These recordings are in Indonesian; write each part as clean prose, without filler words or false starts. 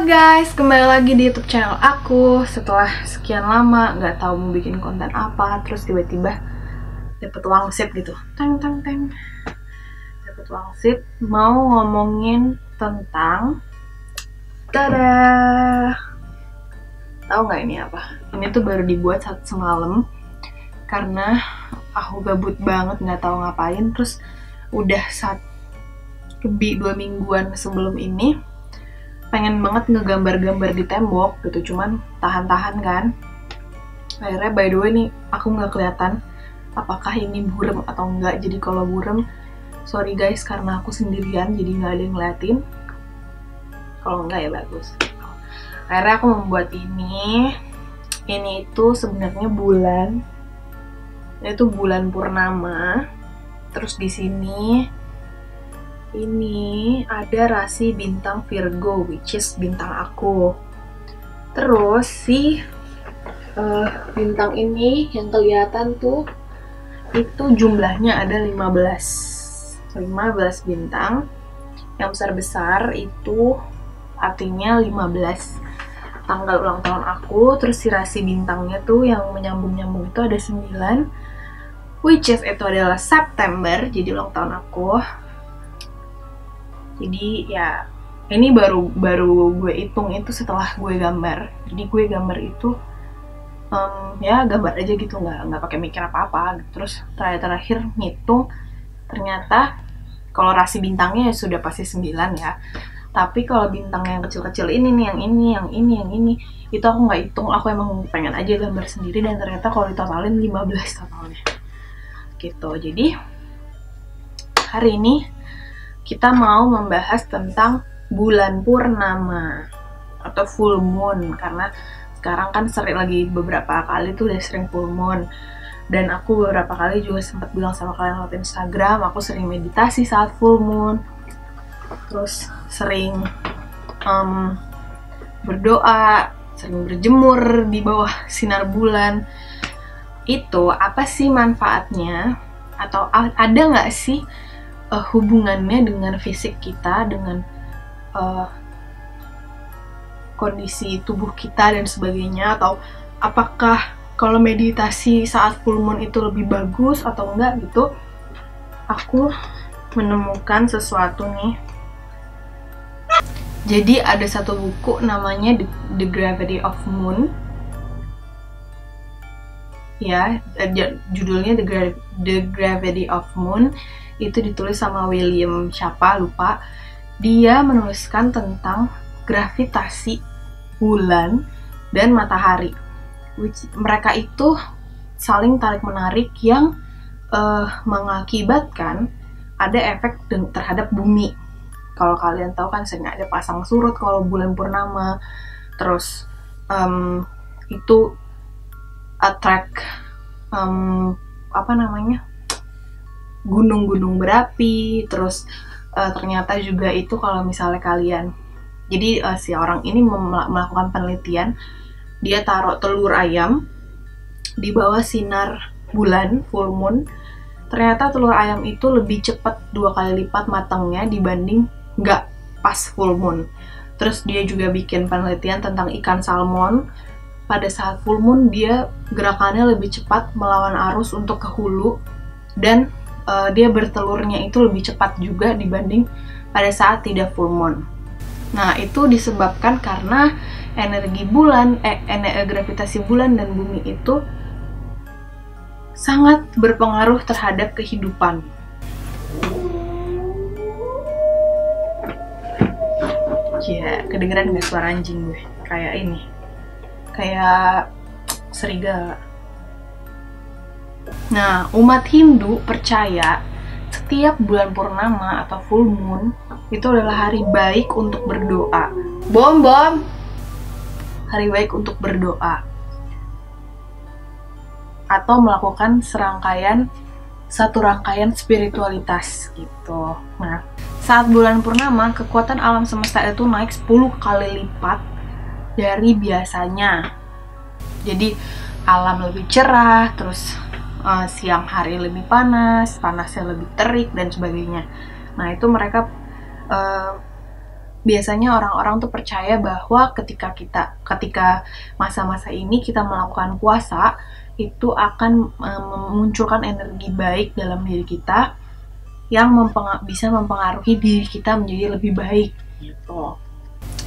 Guys, kembali lagi di YouTube channel aku. Setelah sekian lama nggak tahu mau bikin konten apa, terus tiba-tiba dapet wangsit gitu, teng teng teng, dapet wangsit mau ngomongin tentang, tada, tahu nggak ini apa? Ini tuh baru dibuat semalam karena aku gabut banget nggak tahu ngapain. Terus udah lebih 2 mingguan sebelum ini pengen banget ngegambar-gambar di tembok gitu, cuman tahan-tahan kan. Akhirnya by the way nih, aku nggak kelihatan apakah ini burem atau enggak. Jadi kalau burem, sorry guys, karena aku sendirian jadi nggak ada yang ngeliatin. Kalau enggak ya bagus. Akhirnya aku membuat ini itu sebenarnya bulan, itu bulan purnama. Terus di sini ini ada rasi bintang Virgo, which is bintang aku. Terus si bintang ini yang kelihatan tuh itu jumlahnya ada 15 bintang. Yang besar-besar itu artinya 15 tanggal ulang tahun aku. Terus si rasi bintangnya tuh yang menyambung-nyambung itu ada 9, which is itu adalah September, jadi ulang tahun aku. Jadi ya ini baru gue hitung itu setelah gue gambar. Jadi gue gambar itu ya gambar aja gitu, nggak pakai mikir apa-apa. Terus terakhir ngitung, ternyata kalau rasi bintangnya ya sudah pasti 9 ya. Tapi kalau bintang yang kecil-kecil ini nih, yang ini itu aku nggak hitung. Aku emang pengen aja gambar sendiri, dan ternyata kalau ditotalin 15 totalnya gitu. Jadi hari ini kita mau membahas tentang bulan purnama atau full moon, karena sekarang kan sering lagi beberapa kali tuh udah sering full moon. Dan aku beberapa kali juga sempat bilang sama kalian lewat Instagram, aku sering meditasi saat full moon, terus sering berdoa, sering berjemur di bawah sinar bulan. Itu apa sih manfaatnya, atau ada nggak sih hubungannya dengan fisik kita, dengan kondisi tubuh kita dan sebagainya? Atau apakah kalau meditasi saat full moon itu lebih bagus atau enggak gitu? Aku menemukan sesuatu nih. Jadi ada satu buku namanya The Gravity of Moon ya, judulnya The Gravity of Moon. Itu ditulis sama William siapa lupa. Dia menuliskan tentang gravitasi bulan dan matahari, mereka itu saling tarik menarik yang mengakibatkan ada efek terhadap bumi. Kalau kalian tahu kan sering ada pasang surut kalau bulan purnama. Terus itu attract gunung-gunung berapi. Terus ternyata juga itu kalau misalnya kalian, jadi si orang ini melakukan penelitian, dia taruh telur ayam di bawah sinar bulan full moon. Ternyata telur ayam itu lebih cepat 2 kali lipat matangnya dibanding nggak pas full moon. Terus dia juga bikin penelitian tentang ikan salmon. Pada saat full moon dia gerakannya lebih cepat melawan arus untuk ke hulu, dan dia bertelurnya itu lebih cepat juga dibanding pada saat tidak full moon. Nah, itu disebabkan karena energi bulan, gravitasi bulan dan bumi itu sangat berpengaruh terhadap kehidupan. Ya, kedengeran nggak suara anjing gue? Kayak ini, kayak serigala. Nah, umat Hindu percaya setiap bulan purnama atau full moon itu adalah hari baik untuk berdoa. Hari baik untuk berdoa atau melakukan satu rangkaian spiritualitas gitu. Nah, saat bulan purnama, kekuatan alam semesta itu naik 10 kali lipat dari biasanya. Jadi alam lebih cerah, terus siang hari lebih panasnya lebih terik dan sebagainya. Nah, itu mereka biasanya orang-orang tuh percaya bahwa ketika masa-masa ini kita melakukan puasa itu akan memunculkan energi baik dalam diri kita yang bisa mempengaruhi diri kita menjadi lebih baik gitu.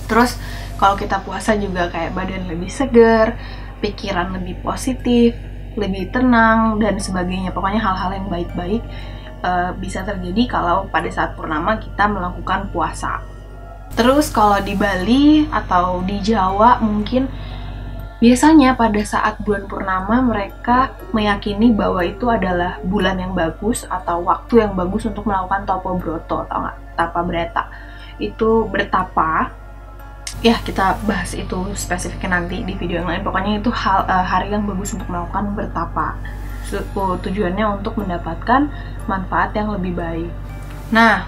Terus kalau kita puasa juga kayak badan lebih segar, pikiran lebih positif, lebih tenang dan sebagainya. Pokoknya hal-hal yang baik-baik bisa terjadi kalau pada saat purnama kita melakukan puasa. Terus kalau di Bali atau di Jawa mungkin biasanya pada saat bulan purnama mereka meyakini bahwa itu adalah bulan yang bagus atau waktu yang bagus untuk melakukan topo broto, atau nggak? Tapa breta. Itu bertapa. Ya, kita bahas itu spesifiknya nanti di video yang lain. Pokoknya itu hari yang bagus untuk melakukan bertapa. Tujuannya untuk mendapatkan manfaat yang lebih baik. Nah,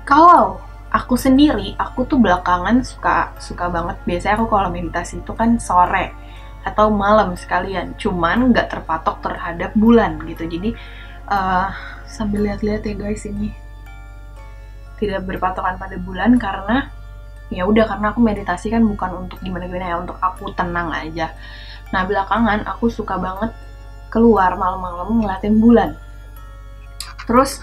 kalau aku sendiri, aku tuh belakangan suka banget. Biasanya aku kalau meditasi itu kan sore atau malam sekalian. Cuman nggak terpatok terhadap bulan gitu. Jadi sambil lihat-lihat ya guys, ini tidak berpatokan pada bulan karena ya udah, karena aku meditasi kan bukan untuk gimana-gimana ya, untuk aku tenang aja. Nah belakangan aku suka banget keluar malam-malam ngeliatin bulan. Terus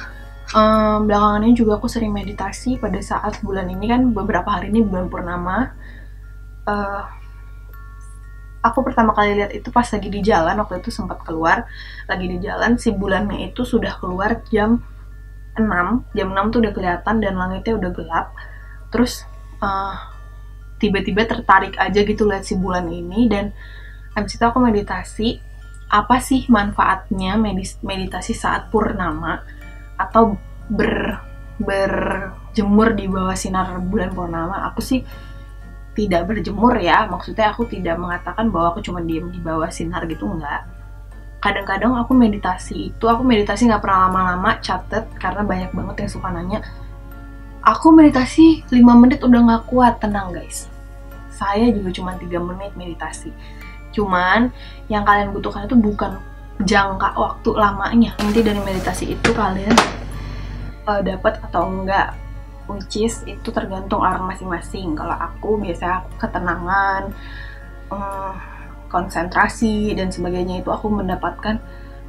belakangan ini juga aku sering meditasi pada saat bulan ini kan, beberapa hari ini bulan purnama. Aku pertama kali lihat itu pas lagi di jalan, waktu itu sempat keluar lagi di jalan, si bulannya itu sudah keluar jam 6 tuh udah kelihatan dan langitnya udah gelap. Terus tiba-tiba tertarik aja gitu lihat si bulan ini, dan habis itu aku meditasi. Apa sih manfaatnya meditasi saat purnama atau berjemur di bawah sinar bulan purnama? Aku sih tidak berjemur ya, maksudnya aku tidak mengatakan bahwa aku cuma diem di bawah sinar gitu, enggak. Kadang-kadang aku meditasi nggak pernah lama-lama, catet, karena banyak banget yang suka nanya. Aku meditasi 5 menit udah nggak kuat, tenang guys. Saya juga cuma 3 menit meditasi. Cuman yang kalian butuhkan itu bukan jangka waktu lamanya. Inti dari meditasi itu kalian dapat atau enggak, which is itu tergantung orang masing-masing. Kalau aku biasanya ketenangan, konsentrasi dan sebagainya itu aku mendapatkan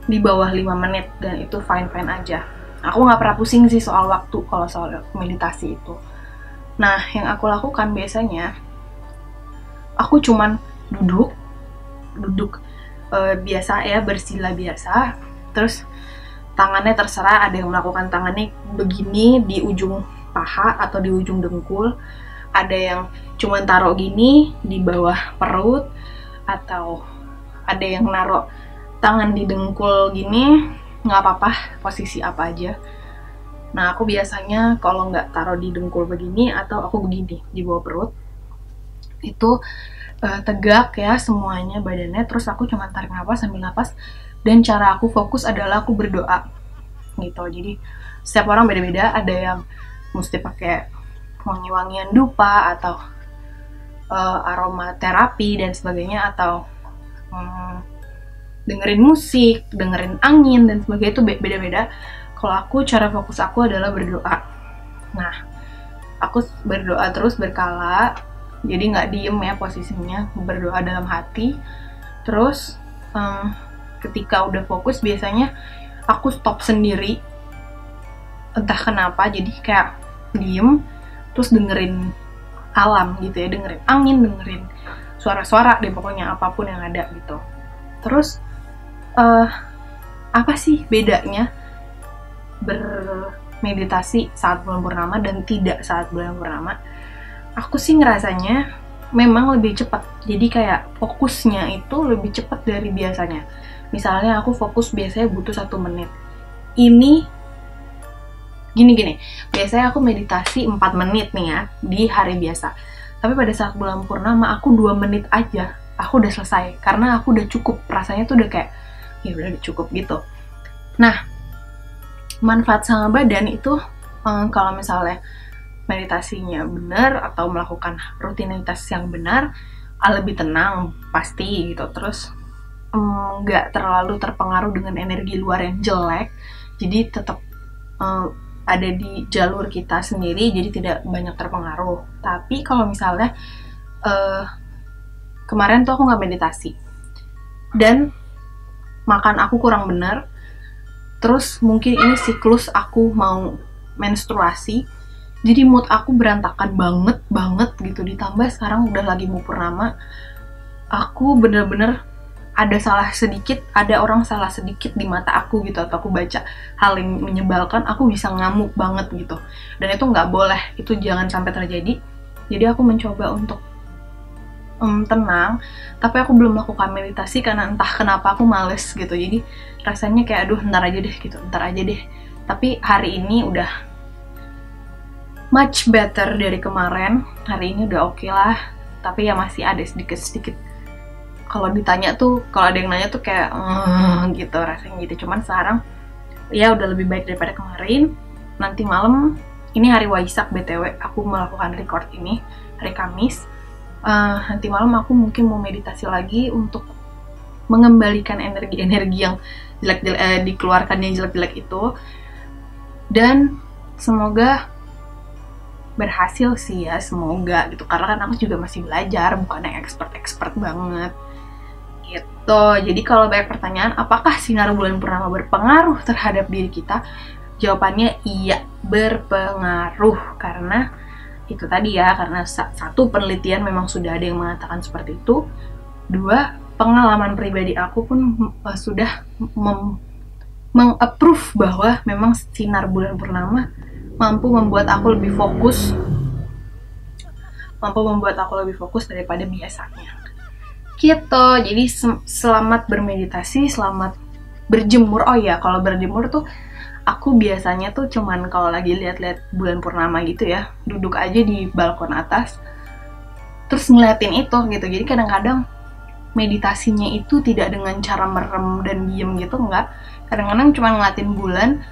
di bawah 5 menit dan itu fine-fine aja. Aku nggak pernah pusing sih soal waktu kalau soal meditasi itu. Nah, yang aku lakukan biasanya aku cuman duduk biasa ya, bersila biasa. Terus tangannya terserah, ada yang melakukan tangannya begini di ujung paha atau di ujung dengkul, ada yang cuman taruh gini di bawah perut, atau ada yang naruh tangan di dengkul gini, nggak apa-apa, posisi apa aja. Nah aku biasanya kalau nggak taruh di dengkul begini atau aku begini di bawah perut, itu tegak ya semuanya badannya. Terus aku cuma tarik nafas sambil nafas, dan cara aku fokus adalah aku berdoa gitu. Jadi setiap orang beda-beda, ada yang mesti pakai wangi-wangian dupa atau aromaterapi dan sebagainya, atau dengerin musik, dengerin angin dan sebagainya, itu beda-beda. Kalau aku, cara fokus aku adalah berdoa. Nah, aku berdoa terus berkala, jadi nggak diem ya posisinya, berdoa dalam hati. Terus ketika udah fokus biasanya aku stop sendiri, entah kenapa, jadi kayak diem terus dengerin alam gitu ya, dengerin angin, dengerin suara-suara deh, pokoknya apapun yang ada gitu. Terus apa sih bedanya bermeditasi saat bulan purnama dan tidak saat bulan purnama? Aku sih ngerasanya memang lebih cepat, jadi kayak fokusnya itu lebih cepat dari biasanya. Misalnya aku fokus biasanya butuh 1 menit, ini gini, biasanya aku meditasi 4 menit nih ya di hari biasa, tapi pada saat bulan purnama aku 2 menit aja aku udah selesai, karena aku udah cukup, rasanya tuh udah kayak ya udah cukup gitu. Nah, manfaat sama badan itu kalau misalnya meditasinya benar atau melakukan rutinitas yang benar, lebih tenang pasti gitu. Terus nggak terlalu terpengaruh dengan energi luar yang jelek, jadi tetap ada di jalur kita sendiri, jadi tidak banyak terpengaruh. Tapi kalau misalnya kemarin tuh aku nggak meditasi dan makan aku kurang benar, terus mungkin ini siklus aku mau menstruasi, jadi mood aku berantakan banget gitu, ditambah sekarang udah lagi mau purnama, aku bener-bener ada orang salah sedikit di mata aku gitu, atau aku baca hal yang menyebalkan, aku bisa ngamuk banget gitu, dan itu nggak boleh, itu jangan sampai terjadi. Jadi aku mencoba untuk tenang, tapi aku belum melakukan meditasi karena entah kenapa aku males gitu, jadi rasanya kayak aduh ntar aja deh. Tapi hari ini udah much better dari kemarin, hari ini udah oke lah, tapi ya masih ada sedikit kalau ditanya tuh, kalau ada yang nanya tuh kayak gitu rasanya gitu. Cuman sekarang ya udah lebih baik daripada kemarin. Nanti malam, ini hari Waisak BTW, aku melakukan record ini hari Kamis. Nanti malam aku mungkin mau meditasi lagi untuk mengembalikan energi yang jelek-jelek, dikeluarkan yang jelek-jelek itu, dan semoga berhasil sih ya, semoga gitu, karena kan aku juga masih belajar, bukan yang expert banget gitu. Jadi kalau banyak pertanyaan apakah sinar bulan purnama berpengaruh terhadap diri kita, jawabannya iya, berpengaruh, karena itu tadi ya, karena satu, penelitian memang sudah ada yang mengatakan seperti itu. Dua, pengalaman pribadi aku pun sudah meng-approve bahwa memang sinar bulan purnama mampu membuat aku lebih fokus daripada biasanya gitu. Jadi selamat bermeditasi, selamat berjemur. Oh ya, kalau berjemur tuh aku biasanya tuh cuman kalau lagi lihat-lihat bulan purnama gitu ya, duduk aja di balkon atas terus ngeliatin itu gitu. Jadi kadang-kadang meditasinya itu tidak dengan cara merem dan diem gitu, enggak. Kadang-kadang cuma ngeliatin bulan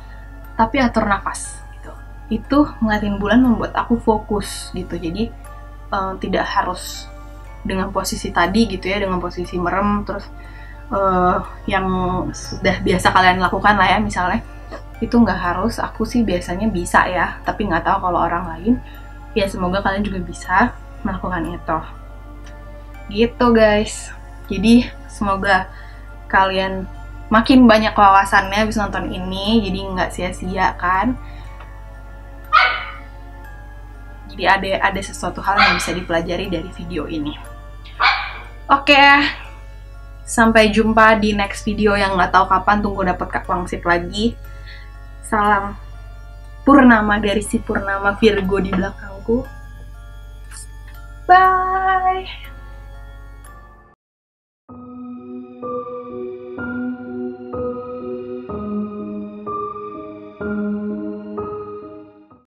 tapi atur nafas gitu. Itu ngeliatin bulan membuat aku fokus gitu. Jadi tidak harus dengan posisi tadi gitu ya, dengan posisi merem terus yang sudah biasa kalian lakukan lah ya misalnya, itu nggak harus. Aku sih biasanya bisa ya, tapi nggak tahu kalau orang lain. Ya semoga kalian juga bisa melakukan itu gitu guys. Jadi semoga kalian makin banyak wawasannya bisa nonton ini, jadi nggak sia-sia kan. Jadi ada sesuatu hal yang bisa dipelajari dari video ini. Oke, sampai jumpa di next video yang nggak tahu kapan, tunggu dapat wangsit lagi. Salam purnama dari si purnama Virgo di belakangku. Bye.